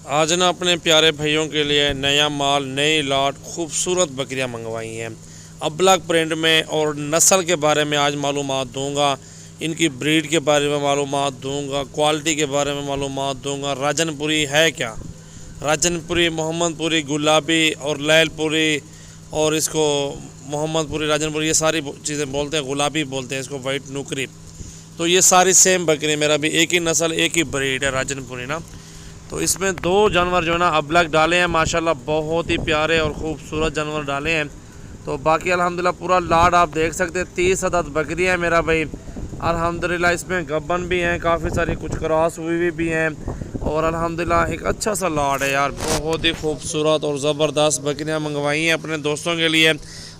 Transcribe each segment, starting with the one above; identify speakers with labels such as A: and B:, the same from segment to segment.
A: آج نا اپنے پیارے بھائیوں کے لیے نیا مال نئی لاٹ خوبصورت بکریاں منگوائی ہیں ابلک پرنٹ میں، اور نسل کے بارے میں آج معلومات دوں گا، ان کی بریڈ کے بارے میں معلومات دوں گا، کوالٹی کے بارے میں معلومات دوں گا۔ راجن پوری ہے کیا؟ راجن پوری، محمد پوری، گلابی اور لیل پوری، اور اس کو محمد پوری، راجن پوری، یہ ساری چیزیں بولتے ہیں، گلابی بولتے ہیں اس کو، وائٹ نوکری۔ تو یہ ساری سیم بکری، میرا بھی ایک ہی نسل ایک ہی بریڈ ہے راجن پوری نا۔ تو اس میں دو جانور جو ہے نا ابلک ڈالے ہیں، ماشاءاللہ بہت ہی پیارے اور خوبصورت جانور ڈالے ہیں۔ تو باقی الحمدللہ پورا لاڈ آپ دیکھ سکتے ہیں، 30 عدد بکری ہیں میرا بھائی الحمدللہ۔ اس میں گبن بھی ہیں کافی ساری، کچھ کراس ہوئی بھی ہیں، اور الحمدللہ ایک اچھا سا لاڈ ہے یار، بہت ہی خوبصورت اور زبردست بکریاں منگوائی ہیں اپنے دوستوں کے لیے۔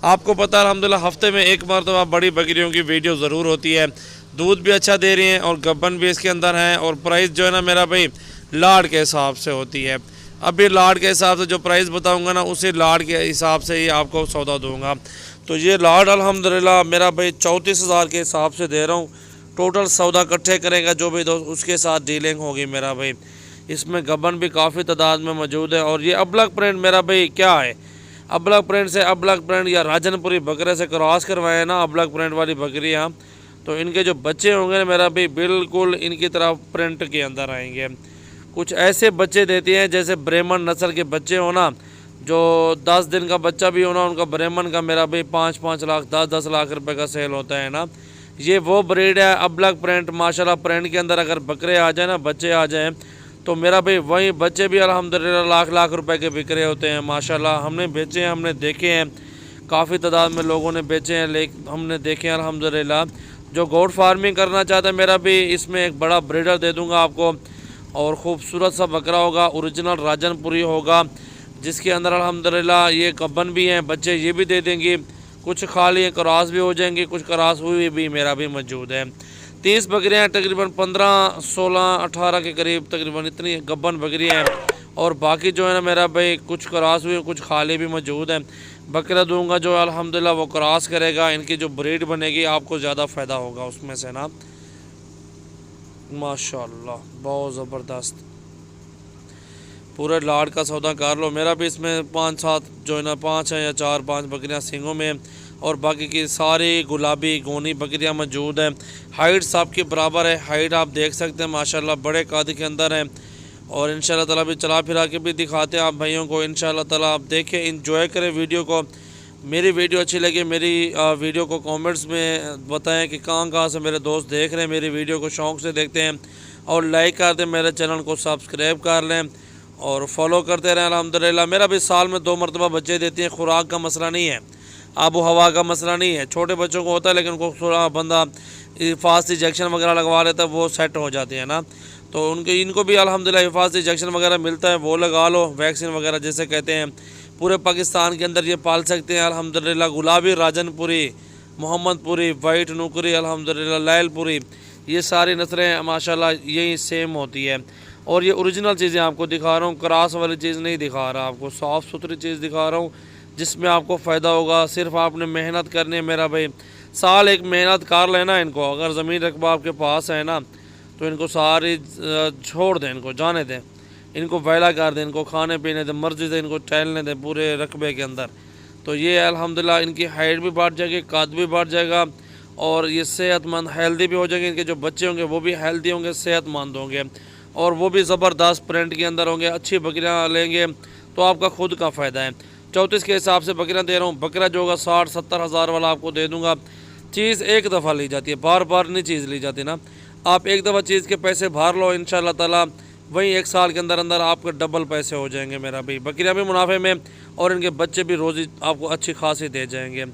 A: آپ کو پتہ ہے الحمدللہ ہفتے میں ایک مرتبہ بڑی بکریوں کی ویڈیو ضرور ہوتی ہے، دودھ بھی اچھا دے رہی ہیں اور گبن بھی اس کے اندر ہیں، اور پرائس جو ہے نا میرا بھائی لاڈ کے حساب سے ہوتی ہے۔ ابھی لاڈ کے حساب سے جو پرائس بتاؤں گا نا، اسی لاڈ کے حساب سے ہی آپ کو سودا دوں گا۔ تو یہ لاڈ الحمدللہ میرا بھائی 34,000 کے حساب سے دے رہا ہوں۔ ٹوٹل سودا کٹھے کرے گا جو بھی دوست، اس کے ساتھ ڈیلنگ ہوگی میرا بھائی۔ اس میں گبن بھی کافی تعداد میں موجود ہے، اور یہ ابلک پرنٹ میرا بھائی کیا ہے، ابلک پرنٹ سے ابلک پرنٹ یا راجن پوری بکرے سے کراس کروائے نا ابلک پرنٹ والی بکریاں، تو ان کے جو بچے ہوں گے میرا بھائی بالکل ان کی طرح پرنٹ کے اندر آئیں گے۔ کچھ ایسے بچے دیتی ہیں جیسے بریمن نسل کے بچے ہونا، جو 10 دن کا بچہ بھی ہونا، ان کا بریمن کا میرا بھائی 5 لاکھ 10 لاکھ روپے کا سیل ہوتا ہے نا۔ یہ وہ بریڈ ہے ابلک پرنٹ، ماشاءاللہ پرنٹ کے اندر اگر بکرے آ جائیں نا، بچے آ جائیں تو میرا بھائی وہیں بچے بھی الحمدللہ لاکھ روپے کے بک رہے ہوتے ہیں ماشاءاللہ۔ ہم نے بیچے ہیں، ہم نے دیکھے ہیں، کافی تعداد میں لوگوں نے بیچے ہیں، لیکن ہم نے دیکھے ہیں الحمدللہ۔ جو گوٹ فارمنگ کرنا چاہتا ہے میرا بھی، اس میں ایک بڑا بریڈر دے دوں گا آپ کو، اور خوبصورت سا بکرا ہوگا، اوریجنل راجن پوری ہوگا، جس کے اندر الحمدللہ یہ گبن بھی ہیں، بچے یہ بھی دے دیں گی، کچھ خالی کراس بھی ہو جائیں گی، کچھ کراس ہوئی بھی میرا بھی موجود ہے۔ 30 بکریاں تقریباً 15 16 18 کے قریب تقریباً اتنی گبن بکریاں ہیں، اور باقی جو ہے نا میرا بھائی کچھ کراس ہوئی، کچھ خالی بھی موجود ہیں۔ بکرا دوں گا جو الحمدللہ وہ کراس کرے گا، ان کی جو بریڈ بنے گی آپ کو زیادہ فائدہ ہوگا اس میں سے نا، ماشاءاللہ بہت زبردست۔ پورے لاڈ کا سودا کر لو میرا بھی۔ اس میں 5 7 جو ہے نا 5 ہیں یا 4 5 بکریاں سینگوں میں، اور باقی کی ساری گلابی گونی بکریاں موجود ہیں۔ ہائٹ سب کے برابر ہے، ہائٹ آپ دیکھ سکتے ہیں ماشاءاللہ بڑے قد کے اندر ہیں، اور انشاءاللہ تعالیٰ بھی چلا پھرا کے بھی دکھاتے ہیں آپ بھائیوں کو۔ انشاءاللہ تعالیٰ آپ دیکھیں، انجوائے کریں ویڈیو کو۔ میری ویڈیو اچھی لگے میری ویڈیو کو کامنٹس میں بتائیں کہ کہاں سے میرے دوست دیکھ رہے ہیں میری ویڈیو کو، شوق سے دیکھتے ہیں، اور لائک کر دیں، میرے چینل کو سبسکرائب کر لیں اور فالو کرتے رہیں الحمدللہ۔ میرا بھی سال میں 2 مرتبہ بچے دیتی ہیں، خوراک کا مسئلہ نہیں ہے، آب و ہوا کا مسئلہ نہیں ہے۔ چھوٹے بچوں کو ہوتا ہے، لیکن کو تھوڑا بندہ فاسٹ انجیکشن وغیرہ لگوا لیتا ہے، وہ سیٹ ہو جاتے ہیں نا، تو ان کو بھی الحمدللہ حفاظتی انجیکشن وغیرہ ملتا ہے، وہ لگا لو، ویکسین وغیرہ جیسے کہتے ہیں۔ پورے پاکستان کے اندر یہ پال سکتے ہیں الحمدللہ۔ گلابی راجن پوری، محمد پوری، وائٹ نوکری، الحمدللہ لیل پوری، یہ ساری نسلیں ماشاءاللہ یہی سیم ہوتی ہے۔ اور یہ اوریجنل چیزیں آپ کو دکھا رہا ہوں، کراس والی چیز نہیں دکھا رہا آپ کو، صاف ستھری چیز دکھا رہا ہوں جس میں آپ کو فائدہ ہوگا۔ صرف آپ نے محنت کرنی ہے میرا بھائی، سال ایک محنت کر لینا ان کو۔ اگر زمین رقبہ آپ کے پاس ہے نا، تو ان کو ساری چھوڑ دیں، ان کو جانے دیں، ان کو ویلا کر دیں، ان کو کھانے پینے دیں، مرضی سے ان کو ٹہلنے دیں پورے رقبے کے اندر۔ تو یہ الحمدللہ ان کی ہائٹ بھی بڑھ جائے گی، قد بھی بڑھ جائے گا، اور یہ صحت مند ہیلدی بھی ہو جائیں گے۔ ان کے جو بچے ہوں گے وہ بھی ہیلدی ہوں گے، صحت مند ہوں گے، اور وہ بھی زبردست پرنٹ کے اندر ہوں گے۔ اچھی بکریاں لیں گے تو آپ کا خود کا فائدہ ہے۔ 34 کے حساب سے بکریاں دے رہا ہوں، بکرا جو ہوگا 60 70 ہزار والا آپ کو دے دوں گا۔ چیز ایک دفعہ لی جاتی ہے، بار بار نہیں چیز لی جاتی نا۔ آپ ایک دفعہ چیز کے پیسے بھار لو، انشاءاللہ تعالیٰ وہیں 1 سال کے اندر اندر آپ کے ڈبل پیسے ہو جائیں گے میرا بھی۔ بکریاں بھی منافع میں، اور ان کے بچے بھی روزی آپ کو اچھی خاصی دے جائیں گے۔